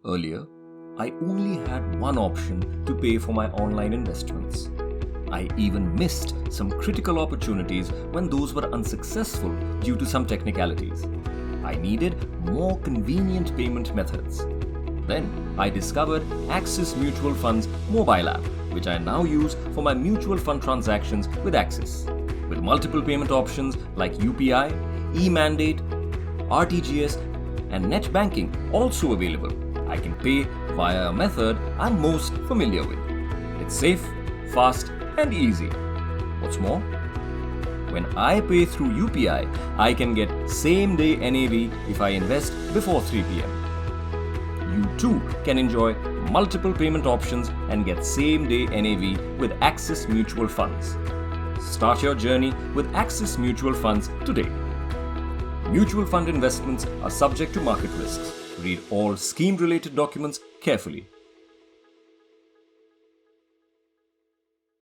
Earlier, I only had one option to pay for my online investments. I even missed some critical opportunities when those were unsuccessful due to some technicalities. I needed more convenient payment methods. Then I discovered Axis Mutual Fund's mobile app, which I now use for my mutual fund transactions with Axis. With multiple payment options like UPI, e-mandate, RTGS, and net banking also available, I can pay via a method I'm most familiar with. It's safe, fast, and easy. What's more, when I pay through UPI, I can get same-day NAV if I invest before 3 p.m. You too can enjoy multiple payment options and get same-day NAV with Axis Mutual Funds. Start your journey with Axis Mutual Funds today. Mutual fund investments are subject to market risks. Read all scheme-related documents carefully.